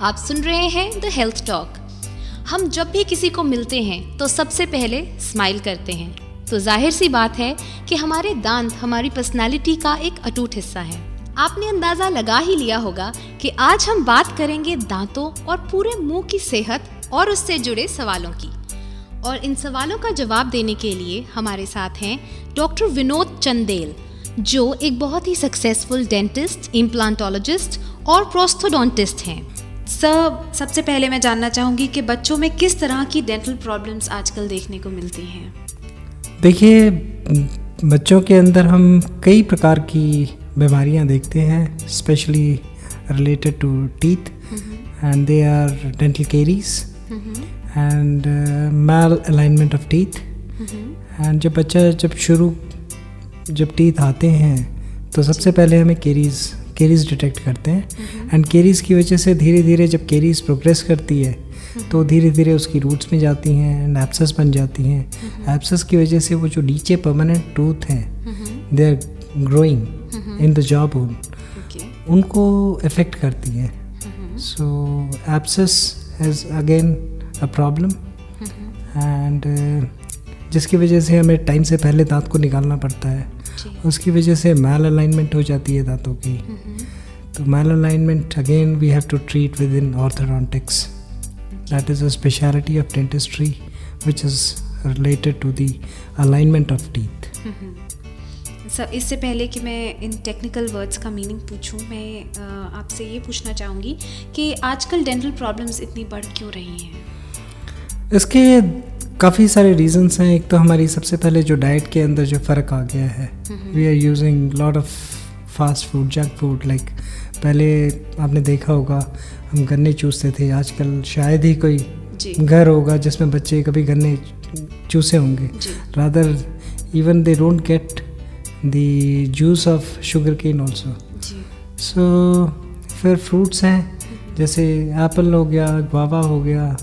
आप सुन रहे हैं द हेल्थ टॉक। हम जब भी किसी को मिलते हैं तो सबसे पहले स्माइल करते हैं, तो जाहिर सी बात है कि हमारे दांत हमारी पर्सनालिटी का एक अटूट हिस्सा है। आपने अंदाजा लगा ही लिया होगा कि आज हम बात करेंगे दांतों और पूरे मुंह की सेहत और उससे जुड़े सवालों की। और इन सवालों का जवाब देने के लिए हमारे साथ हैं डॉक्टर विनोद चंदेल, जो एक बहुत ही सक्सेसफुल डेंटिस्ट, इम्प्लांटोलॉजिस्ट और प्रोस्थोडोंटिस्ट हैं। सर, सबसे पहले मैं जानना चाहूँगी कि बच्चों में किस तरह की डेंटल प्रॉब्लम्स आजकल देखने को मिलती हैं? देखिए, बच्चों के अंदर हम कई प्रकार की बीमारियां देखते हैं, specially related to teeth, and they are dental caries and malalignment of teeth. And जब बच्चा जब टीथ आते हैं तो सबसे पहले हमें केरीज डिटेक्ट करते हैं। एंड केरीज की वजह से धीरे धीरे जब केरीज प्रोग्रेस करती है तो धीरे धीरे उसकी रूट्स में जाती हैं एंड एब्सेस बन जाती हैं। एब्सेस की वजह से वो जो नीचे परमानेंट टूथ हैं, they are growing in the jaw bone, उनको इफेक्ट करती है। So abscess is again a problem, and जिसकी वजह से हमें टाइम से पहले दांत को निकालना पड़ता है। उसकी वजह से मैल अलाइनमेंट हो जाती है दांतों की। तो malalignment again we have to treat with in orthodontics. That is a speciality of dentistry which is related to the alignment of teeth. Sir, इससे पहले कि मैं इन टेक्निकल वर्ड्स का मीनिंग पूछूं, मैं आपसे ये पूछना चाहूँगी कि आजकल डेंटल प्रॉब्लम्स इतनी बढ़ क्यों रही हैं? इसके काफ़ी सारे रीजंस हैं। एक तो हमारी सबसे पहले जो डाइट के अंदर जो फ़र्क आ गया है, we are using lot of fast food, junk food. Like पहले आपने देखा होगा हम गन्ने चूसते थे, आजकल शायद ही कोई घर होगा जिसमें बच्चे कभी गन्ने चूसे होंगे। Rather even they don't get the juice of sugar cane also. So फिर फ्रूट्स हैं, जैसे एप्पल हो गया, गुआवा हो गया,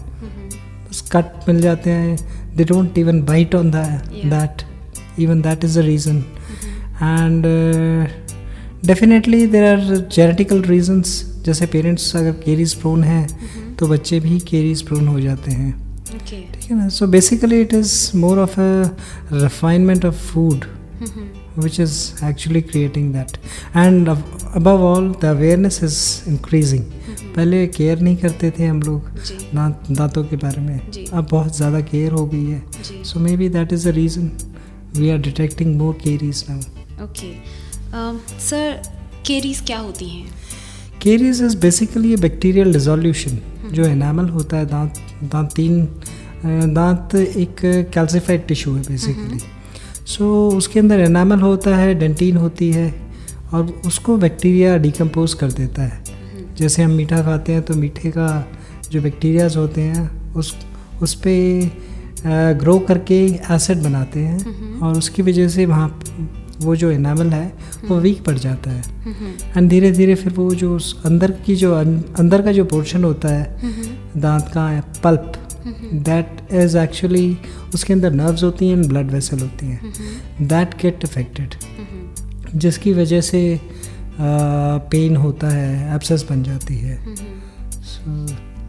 कट मिल जाते हैं। They don't even bite on that, even that is the reason. And definitely there are genetical reasons, जैसे पेरेंट्स अगर केरीज प्रोन हैं तो बच्चे भी केरीज प्रोन हो जाते हैं। ठीक है ना। So basically it is more of a refinement of food which is actually creating that, and above all the awareness is increasing. पहले केयर नहीं करते थे हम लोग दांतों के बारे में, अब बहुत ज़्यादा केयर हो गई है। so maybe that is the reason we are detecting more caries now. Okay. Sir, caries क्या होती हैं? Caries is basically bacterial dissolution. जो एनामल होता है दांत एक कैल्सिफाइड टिश्यू है बेसिकली। सो उसके अंदर एनामल होता है, डेंटिन होती है, और उसको बैक्टीरिया डिकम्पोज कर देता है। जैसे हम मीठा खाते हैं तो मीठे का जो बैक्टीरियाज होते हैं उस पे ग्रो करके एसिड बनाते हैं, और उसकी वजह से वहाँ वो जो एनामल है वो वीक पड़ जाता है। एंड धीरे धीरे फिर वो जो अंदर का जो पोर्शन होता है दांत का पल्प, दैट इज़ एक्चुअली, उसके अंदर नर्व्स होती हैं, ब्लड वेसल होती हैं, दैट गेट अफेक्टेड, जिसकी वजह से पेन होता है, एब्सेस बन जाती है।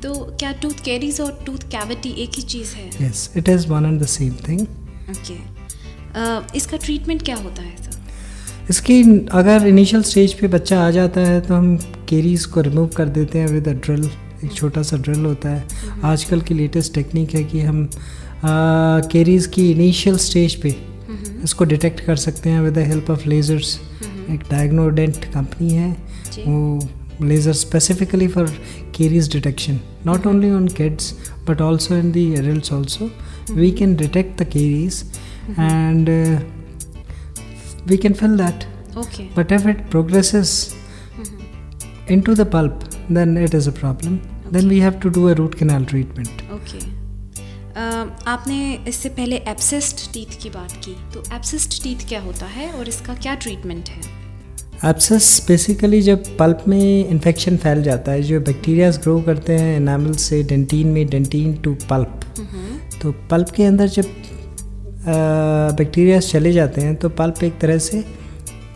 तो क्या टूथ कैरीज और टूथ कैविटी एक ही चीज़ है? Yes, it is one and the same thing. Okay. इसका ट्रीटमेंट क्या होता है सर? इसकी अगर इनिशियल स्टेज पे बच्चा आ जाता है तो हम केरीज को रिमूव कर देते हैं विद अ ड्रिल। एक छोटा सा ड्रिल होता है। आजकल की लेटेस्ट टेक्निक है कि हम केरीज की इनिशियल स्टेज पे इसको डिटेक्ट कर सकते हैं with the help of lasers. एक डायग्नोडेंट कंपनी है, वो laser specifically for caries detection, not only on kids but also in the adults also. We can detect the caries and we can fill that. Okay. But if it progresses into the pulp, then it is a problem. Then we have to do a root canal treatment. Okay. आपने इससे पहले एब्सेस्ड teeth की बात की, तो एब्सेस्ड teeth क्या होता है और इसका क्या ट्रीटमेंट है? एब्सेस बेसिकली जब पल्प में इन्फेक्शन फैल जाता है, जो बैक्टीरियाज ग्रो करते हैं एनामल से डेंटिन में, डेंटिन टू पल्प, तो पल्प के अंदर जब बैक्टीरिया चले जाते हैं तो पल्प एक तरह से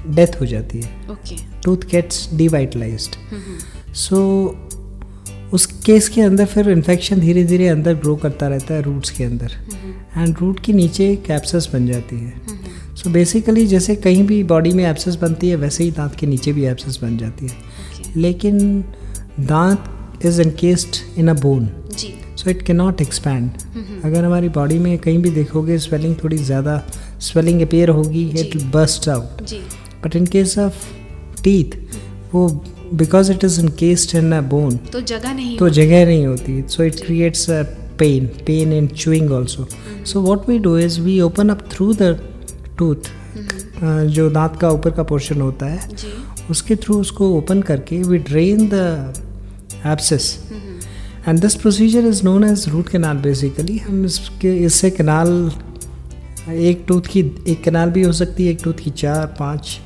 डेथ हो जाती है। Okay. Tooth gets devitalised. So उस केस के अंदर फिर इन्फेक्शन धीरे धीरे अंदर ग्रो करता रहता है रूट्स के अंदर, एंड रूट के नीचे एक एब्सेस बन जाती है. सो बेसिकली जैसे कहीं भी बॉडी में एब्सेस बनती है वैसे ही दांत के नीचे भी एब्सेस बन जाती है. लेकिन दांत is encased in a bone, so it can not expand. अगर हमारी बॉडी में कहीं भी देखोगे स्वेलिंग, थोड़ी ज़्यादा स्वेलिंग अपीयर होगी, it will burst out. But in case of teeth, वो because it is encased in a bone, तो जगह नहीं होती. So it creates a pain in chewing also. So what we do is we open up through the tooth, जो दांत का ऊपर का पोर्शन होता है उसके थ्रू उसको ओपन करके we drain the abscess, and this procedure is known as root canal. Basically हम इससे कैनाल, एक टूथ की एक कैनाल भी हो सकती है, एक टूथ की 4-5,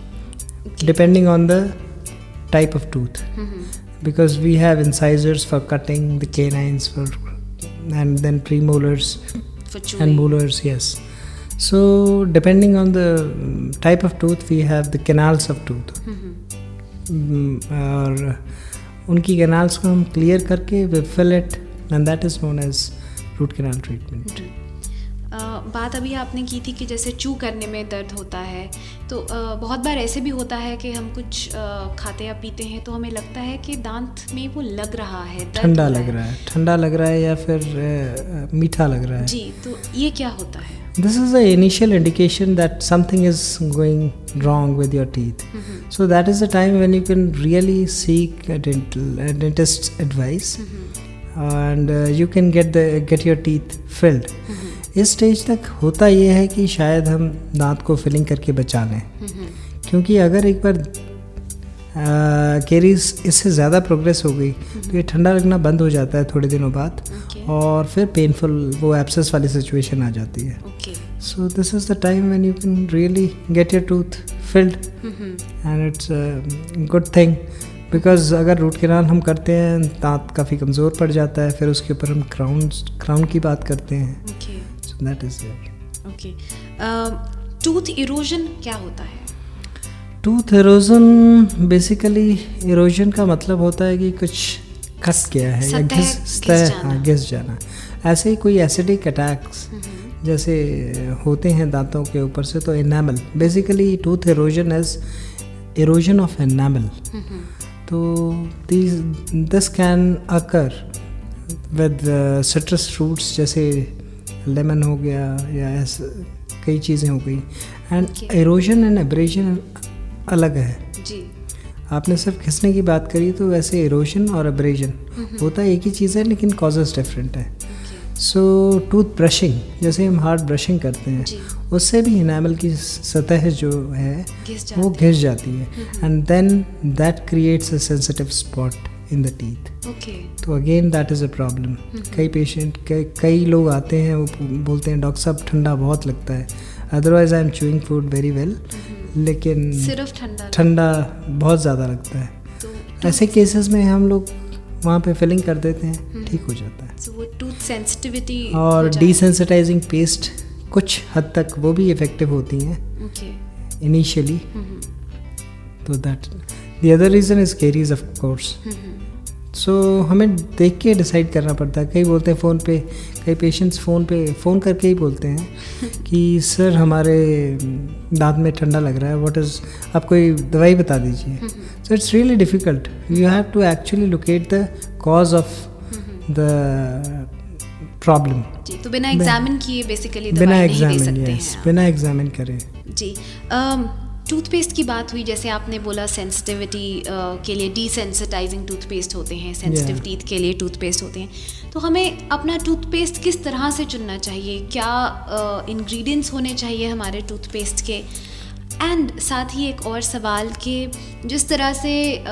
depending on the type of tooth, because we have incisors for cutting, the canines for, and then premolars and molars. Yes, so depending on the type of tooth we have the canals of tooth. और उनकी canals को हम clear करके we fill it, and that is known as root canal treatment. बात अभी आपने की थी कि जैसे चू करने में दर्द होता है, तो बहुत बार ऐसे भी होता है कि हम कुछ खाते या पीते हैं तो हमें लगता है कि दांत में वो लग रहा है, ठंडा लग रहा है या फिर मीठा लग रहा है. जी, तो ये क्या होता है? This is the initial indication that something is going wrong with your teeth. So that is the time when you can really seek a dentist's advice, and you can get your teeth filled. इस stage तक होता ये है कि शायद हम दांत को फिलिंग करके बचा लें, क्योंकि अगर एक बार कैरीज इससे ज़्यादा प्रोग्रेस हो गई तो ये ठंडा लगना बंद हो जाता है थोड़े दिनों बाद, और फिर पेनफुल वो एब्सेस वाली सिचुएशन आ जाती है. So this is the time when you can really get your tooth field, and it's a good thing, because अगर रूट कैनाल हम करते हैं दांत काफ़ी कमज़ोर पड़ जाता है, फिर उसके ऊपर हम क्राउन की बात करते हैं. So that is it. Okay, tooth erosion क्या होता है? टूथ इरोजन, बेसिकली इरोजन का मतलब होता है कि कुछ कस गया है या घिस जाना. ऐसे ही कोई एसिडिक अटैक्स जैसे होते हैं दांतों के ऊपर से, तो enamel, basically tooth erosion is erosion of enamel. तो this can occur with citrus fruits, जैसे लेमन हो गया या ऐसे कई चीज़ें हो गई. एंड इरोजन एंड एब्रेजन अलग है जी. आपने सिर्फ घिसने की बात करी, तो वैसे इरोजन और एब्रेजन होता एक ही चीज़ है, लेकिन कॉजेस डिफरेंट है. सो टूथ ब्रशिंग, जैसे हम हार्ड ब्रशिंग करते हैं, उससे भी इनामल की सतह जो है वो घिस जाती है, and then that creates a sensitive spot in the teeth. तो again that is a problem. कई लोग आते हैं, वो बोलते हैं डॉक्टर साहब ठंडा बहुत लगता है, otherwise I am chewing food very well, लेकिन सिर्फ ठंडा बहुत ज़्यादा लगता है. तो ऐसे केसेस में हम लोग वहाँ पे फिलिंग कर देते हैं, ठीक हो जाता है. वो टूथ सेंसिटिविटी और डिसेंसिटाइजिंग पेस्ट कुछ हद तक वो भी इफेक्टिव होती हैं इनिशियली. तो that the other reason is caries of course. So हमें देख के डिसाइड करना पड़ता है. कई बोलते हैं फ़ोन पे, कई पेशेंट्स फ़ोन करके ही बोलते हैं कि सर हमारे दांत में ठंडा लग रहा है, व्हाट इज़, आप कोई दवाई बता दीजिए. So it's really difficult. You have to actually locate the cause of the problem. तो बिना एग्जामिन किए बेसिकली दवाई नहीं दे सकते हैं. बिना एग्जामिन करें जी. टूथपेस्ट की बात हुई, जैसे आपने बोला सेंसिटिविटी के लिए डिसेंसिटाइजिंग टूथपेस्ट होते हैं, सेंसिटिव टीथ के लिए टूथपेस्ट होते हैं. तो हमें अपना टूथपेस्ट किस तरह से चुनना चाहिए? क्या इंग्रेडिएंट्स होने चाहिए हमारे टूथपेस्ट के? एंड साथ ही एक और सवाल कि जिस तरह से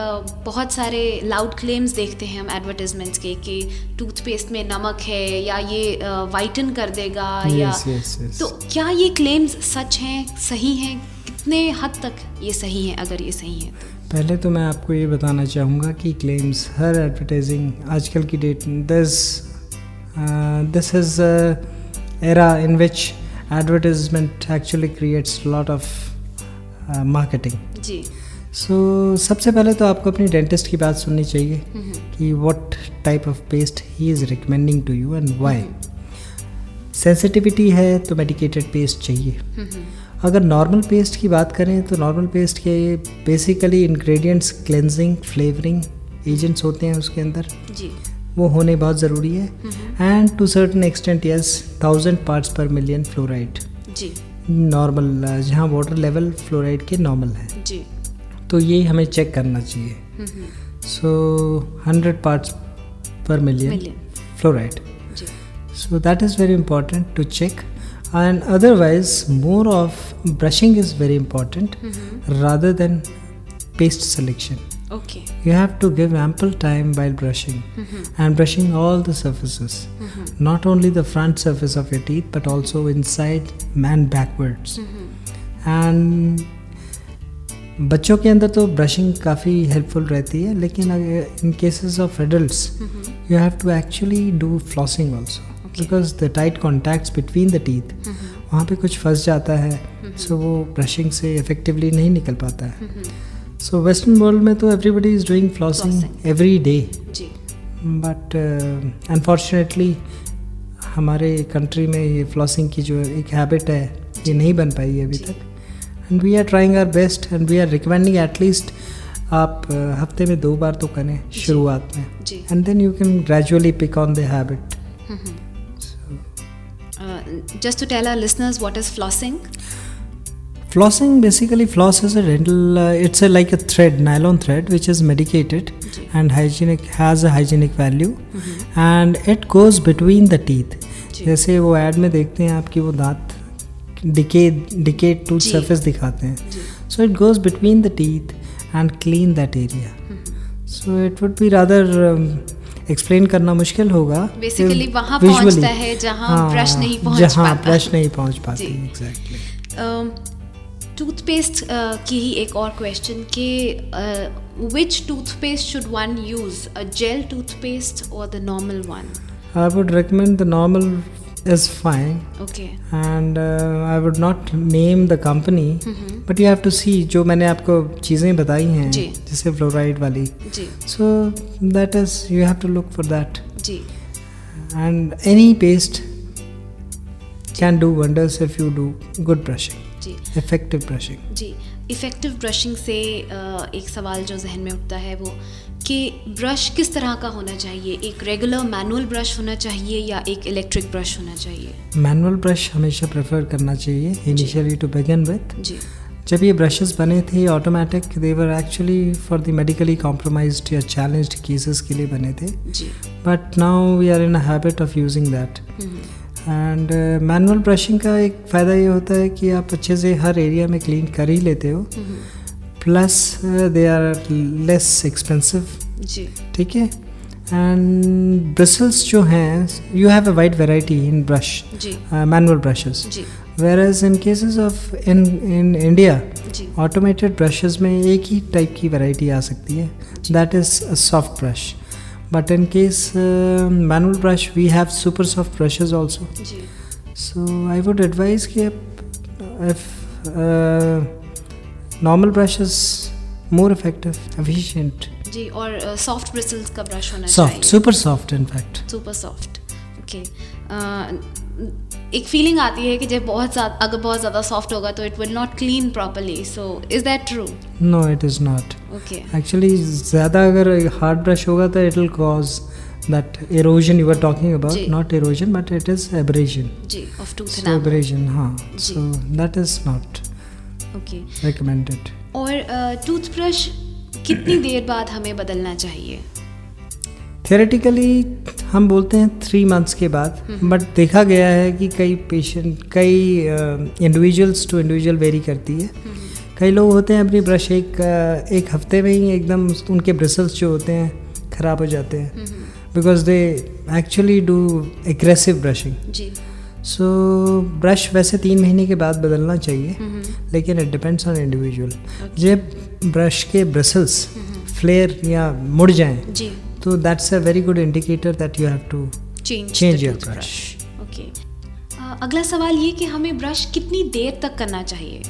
बहुत सारे लाउड क्लेम्स देखते हैं हम एडवर्टाइजमेंट्स के कि टूथपेस्ट में नमक है या ये वाइटन कर देगा, या तो क्या ये क्लेम्स सच हैं, सही हैं? कितने हद तक ये सही है, अगर ये सही है? पहले तो मैं आपको ये बताना चाहूँगा कि क्लेम्स हर एडवर्टाइजिंग आजकल की date, this is era in which advertisement actually creates lot of marketing. जी. सबसे पहले तो आपको अपनी डेंटिस्ट की बात सुननी चाहिए कि what type of paste he is recommending to you and why. Sensitivity है तो मेडिकेटेड पेस्ट चाहिए। अगर नॉर्मल पेस्ट की बात करें तो नॉर्मल पेस्ट के basically ingredients cleansing flavouring agents होते हैं उसके अंदर जी, वो होने बहुत ज़रूरी है। And to certain extent yes 1000 parts per million fluoride जी, नॉर्मल, जहाँ वाटर लेवल फ्लोराइड के नॉर्मल है, जी, तो ये हमें चेक करना चाहिए। 100 parts per million fluoride, so that is very important to check. And otherwise more of brushing is very important rather than paste selection. Okay. You have to give ample time while brushing and brushing all the surfaces, not only the front surface of your teeth but also inside and backwards. And बच्चों के अंदर तो brushing काफ़ी helpful रहती है, लेकिन in cases of adults you have to actually do flossing also because the tight contacts between the teeth, वहाँ पे कुछ फंस जाता है, सो वो ब्रशिंग से इफेक्टिवली नहीं निकल पाता है। सो वेस्टर्न वर्ल्ड में तो everybody is doing flossing every day, but unfortunately हमारे कंट्री में ये फ्लॉसिंग की जो एक हैबिट है ये नहीं बन पाई है अभी तक। And we are trying our best and we are recommending at least आप हफ्ते में 2 बार तो करें शुरुआत में, and then you can gradually pick on the habit. Just to tell our listeners, what is flossing? Flossing, basically floss is a dental, it's like a thread, nylon thread which is medicated and hygienic, has a hygienic value and it goes between the teeth. जैसे वो add में देखते हैं आपकी वो दांत decayed tooth surface दिखाते हैं, so it goes between the teeth and clean that area. So it would be rather explain करना मुश्किल होगा, बेसिकली वहाँ पहुँचता है जहाँ ब्रश नहीं पहुँच पाती। एग्जैक्टली। टूथपेस्ट की ही एक और क्वेश्चन कि which toothpaste should one use, a gel toothpaste और the normal one? I would recommend the normal is fine. Okay. And I would not name the company, but you have to see जो मैंने आपको चीज़ें बताई हैं जैसे fluoride वाली, so that is you have to look for that. जी. And any paste can do wonders if you do good brushing. जी. Effective brushing. जी. इफ़ेक्टिव ब्रशिंग से एक सवाल जो जहन में उठता है वो कि ब्रश किस तरह का होना चाहिए, एक रेगुलर मैनुअल ब्रश होना चाहिए या एक इलेक्ट्रिक ब्रश होना चाहिए? मैनुअल ब्रश हमेशा प्रेफर करना चाहिए इनिशियली टू बिगिन विथ। जी। जब ये ब्रशेस बने थे automatic, they were actually for the medically compromised या चैलेंज्ड केसेस के लिए बने थे, but now we are in a habit of using that. And manual brushing का एक फ़ायदा ये होता है कि आप अच्छे से हर एरिया में क्लीन कर ही लेते हो, plus they are less expensive. ठीक है। एंड ब्रिसल्स जो हैं, you have a wide variety in brush, manual brushes, whereas in cases of in India automated brushes में एक ही टाइप की वैरायटी आ सकती है, that is a soft brush, but in case manual brush we have super soft brushes also. So I would advise कि if normal brush is more effective, efficient. जी, और soft bristles का brush होना चाहिए, super soft in fact. Super soft, okay. एक feeling आती है कि जब अगर बहुत ज़्यादा सॉफ्ट होगा तो it will not clean properly, so is that true? No, it is not. Okay. Actually ज़्यादा अगर हार्ड ब्रश होगा तो it will cause that erosion you were talking about, not erosion but it is abrasion of tooth enamel. So abrasion, so that is not recommended. और toothbrush कितनी देर बाद हमें बदलना चाहिए? थियोरेटिकली हम बोलते हैं 3 months के बाद, बट देखा गया है कि कई इंडिविजुअल्स टू इंडिविजुअल वेरी करती है। कई लोग होते हैं अपनी ब्रश एक हफ्ते में ही एकदम उनके ब्रिसल्स जो होते हैं ख़राब हो जाते हैं, because they actually do aggressive brushing. So brush वैसे 3 महीने के बाद बदलना चाहिए, लेकिन इट डिपेंड्स ऑन इंडिविजुअल। जब ब्रश के ब्रिसल्स फ्लेयर या मुड़ जाएं तो that's a very good indicator that you have to change your brush. Okay. अगला सवाल ये कि हमें ब्रश कितनी देर तक करना चाहिए?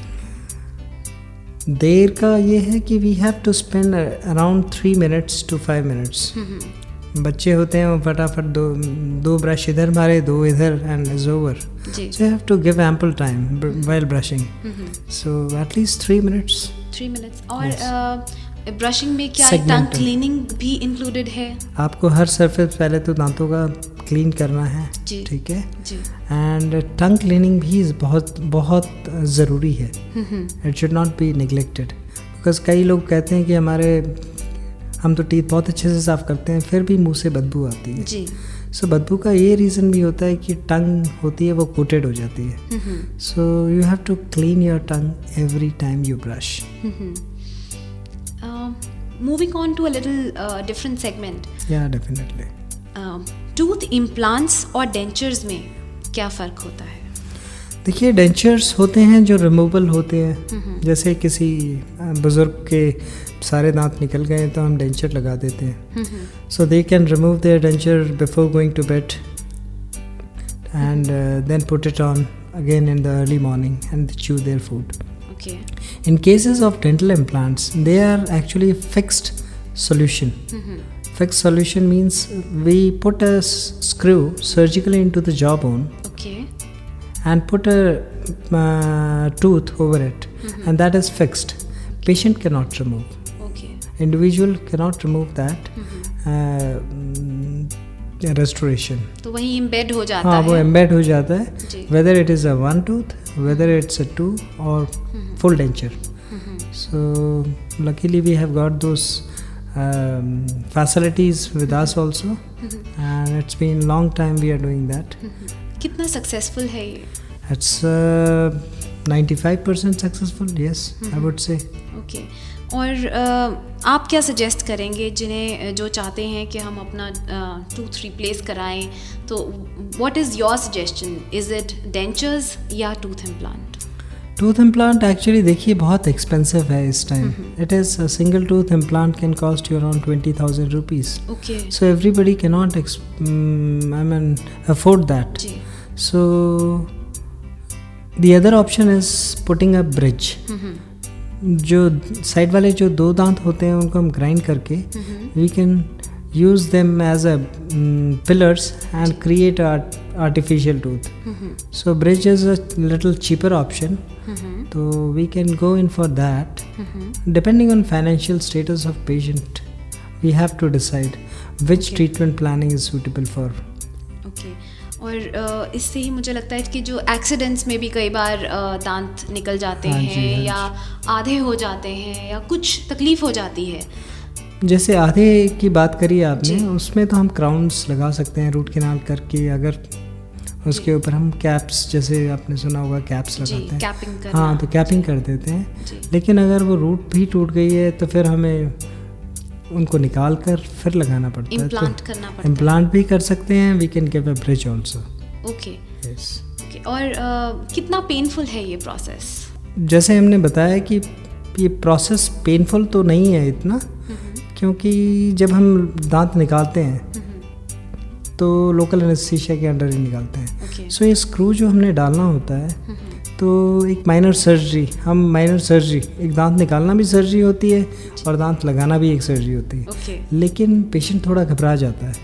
देर का ये है कि we have to spend around 3 minutes to 5 minutes. बच्चे होते हैं वो फटाफट दो ब्रश इधर मारे, 2 इधर, and is over. So you have to give ample time while brushing. So at least 3 minutes. 3 minutes. और ब्रशिंग में क्या टंग क्लीनिंग भी इंक्लूडेड है? आपको हर सरफेस पहले तो दांतों का क्लीन करना है, ठीक है. एंड टंग क्लीनिंग भी बहुत बहुत ज़रूरी है. It should not be neglected, because कई लोग कहते हैं कि हम तो टीथ बहुत अच्छे से साफ़ करते हैं, फिर भी मुंह से बदबू आती है. सो बदबू का ये रीज़न भी होता है कि टंग होती है वो कोटेड हो जाती है. So you have to clean your tongue every time you brush. Moving on to a little different segment. Yeah, definitely. Tooth implants और dentures में क्या फ़र्क होता है? देखिए, डेंचर्स होते हैं जो रिमूवल होते हैं. जैसे किसी बुज़ुर्ग के सारे दांत निकल गए तो हम डेंचर लगा देते हैं. So they can remove their denture before going to bed and then put it on again in the early morning and chew their food. In cases of dental implants, they are actually fixed solution. Fixed solution means we put a screw surgically into the jawbone, and put a tooth over it, and that is fixed. Patient cannot remove. Individual cannot remove that. Restoration. तो वही embed हो जाता है. हाँ, वो embed हो जाता है. Whether it is a 1 tooth, whether it's a 2 or full denture. So luckily we have got those facilities with us also, and it's been long time we are doing that. कितना successful है ये? It's 95% successful, yes, I would say. Okay. और आप क्या suggest करेंगे जो चाहते हैं कि हम अपना टूथ रिप्लेस कराएं, तो what is your suggestion? Is it dentures या tooth implant? Tooth implant actually देखिए बहुत एक्सपेंसिव है इस time. It is a single tooth implant can cost you around 20,000 rupees. So everybody can not afford that. So the other option is putting a bridge. जो side वाले जो 2 दांत होते हैं उनको हम ग्राइंड करके we can use them as a pillars and create artificial tooth. So bridge is a little cheaper option, तो we can go in for that. Depending on financial status of patient we have to decide which treatment planning is suitable for. और इससे ही मुझे लगता है कि जो accidents में भी कई बार दांत निकल जाते हैं या आधे हो जाते हैं या कुछ तकलीफ हो जाती है. जैसे आधे की बात करी आपने, उसमें तो हम क्राउन्स लगा सकते हैं रूट कैनाल करके. अगर उसके ऊपर हम कैप्स, जैसे आपने सुना होगा कैप्स लगाते हैं, कैपिंग हाँ, तो कैपिंग कर देते हैं. लेकिन अगर वो रूट भी टूट गई है तो फिर हमें उनको निकाल कर फिर लगाना पड़ता है. इम्प्लांट करना पड़ता है. इम्प्लांट भी कर सकते हैं. We can give a bridge also. Okay. और कितना पेनफुल है ये प्रोसेस? जैसे हमने बताया कि ये प्रोसेस पेनफुल तो नहीं है इतना, क्योंकि जब हम दांत निकालते हैं तो लोकल एनेस्थीसिया के अंडर ही निकालते हैं. सो ये स्क्रू जो हमने डालना होता है, तो एक माइनर सर्जरी, एक दांत निकालना भी सर्जरी होती है और दांत लगाना भी एक सर्जरी होती है. लेकिन पेशेंट थोड़ा घबरा जाता है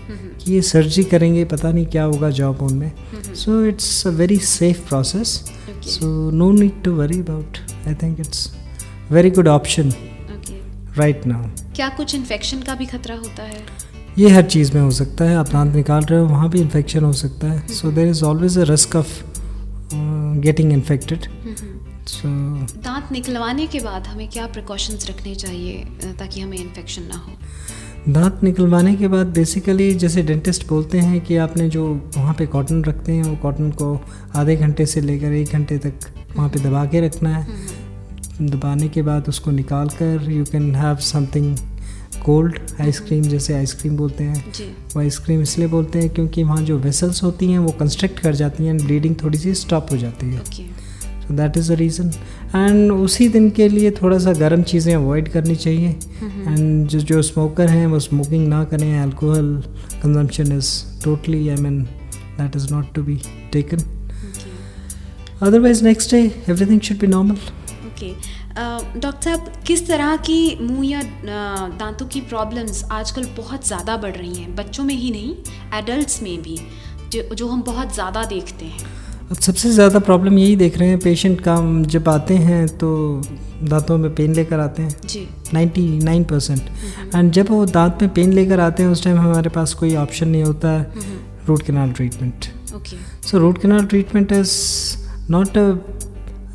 कि ये सर्जरी करेंगे, पता नहीं क्या होगा जॉ बोन में. So it's a very safe process. So no need to worry about. I think it's very good option right now. क्या कुछ इन्फेक्शन का भी खतरा होता है? ये हर चीज़ में हो सकता है. आप दांत निकाल रहे हो, वहाँ भी इन्फेक्शन हो सकता है. So there is always a risk of getting infected. So दांत निकलवाने के बाद हमें क्या प्रिकॉशंस रखने चाहिए ताकि हमें इन्फेक्शन ना हो? दांत निकलवाने के बाद बेसिकली जैसे डेंटिस्ट बोलते हैं कि आपने जो वहाँ पे कॉटन रखते हैं, वो कॉटन को आधे घंटे से लेकर 1 घंटे तक वहाँ पे दबा के रखना है. दबाने के बाद उसको निकाल कर you can have something cold ice cream, जैसे आइसक्रीम बोलते हैं. वो आइसक्रीम इसलिए बोलते हैं क्योंकि वहाँ जो वेसल्स होती हैं वो कंस्ट्रक्ट कर जाती हैं, ब्लीडिंग थोड़ी सी स्टॉप हो जाती है. So that is the reason. And उसी दिन के लिए थोड़ा सा गर्म चीज़ें अवॉइड करनी चाहिए. एंड जो स्मोकर हैं वो स्मोकिंग ना करें. Alcohol consumption is totally, I mean that is not to be taken. Otherwise next day everything should be normal. Okay. Doctor साहब, किस तरह की मुंह या दांतों की प्रॉब्लम्स आजकल बहुत ज़्यादा बढ़ रही हैं, बच्चों में ही नहीं एडल्ट्स में भी, जो हम बहुत ज़्यादा देखते हैं? अब सबसे ज़्यादा प्रॉब्लम यही देख रहे हैं पेशेंट का, जब आते हैं तो दांतों में पेन लेकर आते हैं जी 99%। एंड जब वो दांत में पेन लेकर आते हैं उस टाइम हमारे पास कोई ऑप्शन नहीं होता root canal treatment. Okay, so root canal treatment is not,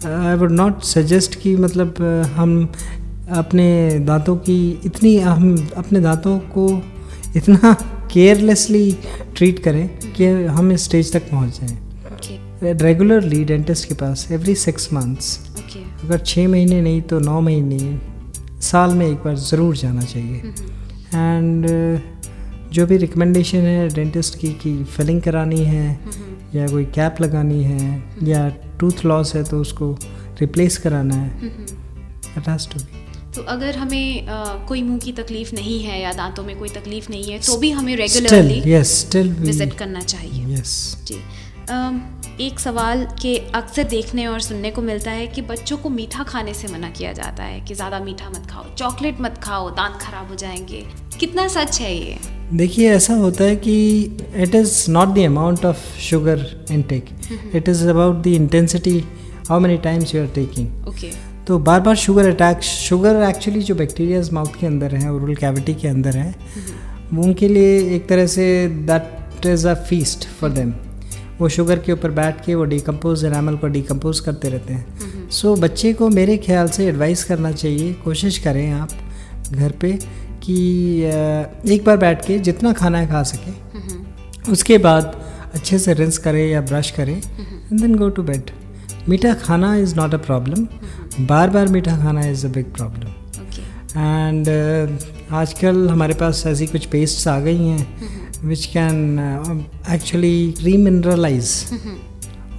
I would not suggest कि मतलब हम अपने दांतों की हम अपने दांतों को इतना केयरलेसली ट्रीट करें कि हम इस स्टेज तक पहुंच जाएं। रेगुलरली डेंटिस्ट के पास एवरी 6 months, अगर 6 महीने नहीं तो 9 महीने साल में एक बार ज़रूर जाना चाहिए। एंड जो भी रिकमेंडेशन है डेंटिस्ट की कि फिलिंग करानी है या कोई कैप लगानी है या टूथ लॉस है तो उसको रिप्लेस कराना है, इट हैज़ टू बी। तो अगर हमें कोई मुंह की तकलीफ नहीं है या दांतों में कोई तकलीफ नहीं है तो भी हमें रेगुलरली विजिट करना चाहिए। यस जी। एक सवाल के अक्सर देखने और सुनने को मिलता है कि बच्चों को मीठा खाने से मना किया जाता है कि ज़्यादा मीठा मत खाओ, चॉकलेट मत खाओ, दांत खराब हो जाएंगे। कितना सच है ये? देखिए, ऐसा होता है कि it is not the amount of sugar intake, it is about the intensity, how many times you are taking. Okay, तो बार बार शुगर एक्चुअली जो बैक्टीरियाज माउथ के अंदर हैं, ओरल कैविटी के अंदर हैं, उनके लिए एक तरह say that is a feast for them. वो शुगर के ऊपर बैठ के वो डिकम्पोज एनामल को डिकम्पोज करते रहते हैं। सो बच्चे को मेरे ख्याल से एडवाइस करना चाहिए, कोशिश करें आप घर पे कि एक बार बैठ के जितना खाना है खा सके, उसके बाद अच्छे से रिंस करें या ब्रश करें and then go to bed. मीठा खाना इज़ नॉट अ प्रॉब्लम, बार बार मीठा खाना is a big problem. And आजकल हमारे पास ऐसी कुछ पेस्ट्स आ गई हैं विच कैन एक्चुअली रीमिनरलाइज,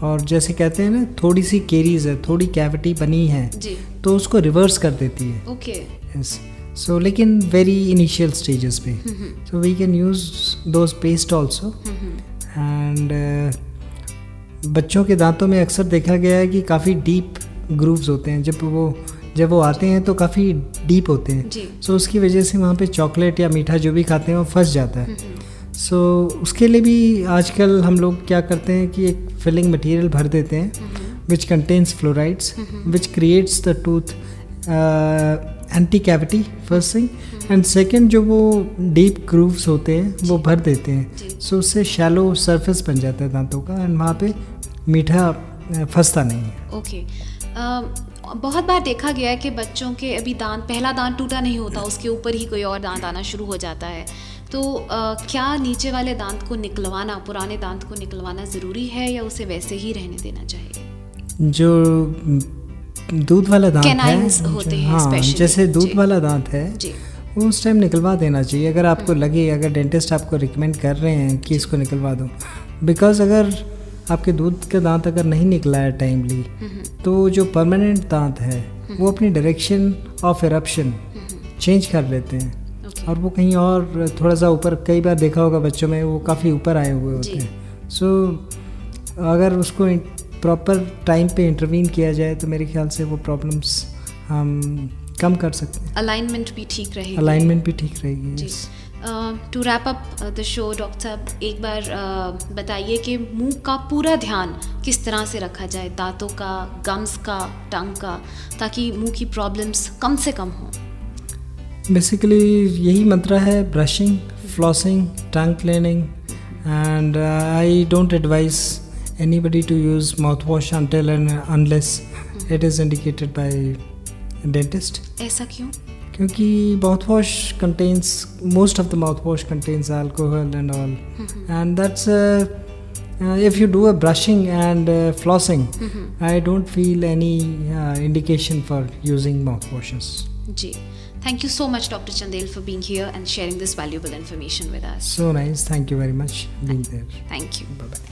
और जैसे कहते हैं ना, थोड़ी सी केरीज है, थोड़ी कैविटी बनी है तो उसको रिवर्स कर देती है। ओके, यस, सो लेकिन वेरी इनिशियल स्टेजेस पे, so we can use those paste also. And बच्चों के दांतों में अक्सर देखा गया है कि काफ़ी डीप ग्रूव्स होते हैं, जब वो आते हैं तो काफ़ी डीप होते हैं। सो उसकी वजह से वहाँ पे चॉकलेट या मीठा जो भी खाते हैं वो फंस जाता है। सो उसके लिए भी आजकल हम लोग क्या करते हैं कि एक फिलिंग मटेरियल भर देते हैं which contains fluorides, which creates the tooth anti cavity first thing, and second जो वो डीप ग्रूव्स होते हैं वो भर देते हैं। सो उससे शैलो सरफेस बन जाता है दांतों का, एंड वहाँ पे मीठा फंसता नहीं है। ओके, बहुत बार देखा गया है कि बच्चों के अभी पहला दांत टूटा नहीं होता, उसके ऊपर ही कोई और दांत आना शुरू हो जाता है। तो क्या नीचे वाले दांत को निकलवाना, पुराने दांत को निकलवाना ज़रूरी है या उसे वैसे ही रहने देना चाहिए? जो दूध वाला दांत है, होते हैं, हाँ, जैसे दूध वाला दांत है वो उस टाइम निकलवा देना चाहिए अगर आपको लगे, अगर डेंटिस्ट आपको रिकमेंड कर रहे हैं कि इसको निकलवा दो। बिकॉज अगर आपके दूध का दांत अगर नहीं निकला है टाइमली तो जो परमानेंट दांत है वो अपनी डायरेक्शन ऑफ इरप्शन चेंज कर लेते हैं और वो कहीं और थोड़ा सा ऊपर, कई बार देखा होगा बच्चों में वो काफ़ी ऊपर आए हुए होते हैं। सो अगर उसको प्रॉपर टाइम पे इंटरवीन किया जाए तो मेरे ख्याल से वो प्रॉब्लम्स हम कम कर सकते हैं। अलाइनमेंट भी ठीक रहेगी। अलाइनमेंट भी ठीक रहेगी। To wrap up the show, doctor साहब एक बार बताइए कि मुंह का पूरा ध्यान किस तरह से रखा जाए, दांतों का, गम्स का, टंग का, ताकि मुंह की प्रॉब्लम्स कम से कम हों। बेसिकली यही मंत्र है, brushing, flossing, tongue cleaning, and I don't advise anybody to use mouthwash until and unless it is indicated by dentist. ऐसा क्यों? क्योंकि mouthwash contains, most of the mouthwash contains alcohol and all, and that's if you do a brushing and flossing, I don't feel any indication for using mouthwashes. Ji, thank you so much Dr. Chandel for being here and sharing this valuable information with us. So nice, thank you very much being there. Thank you. Bye bye.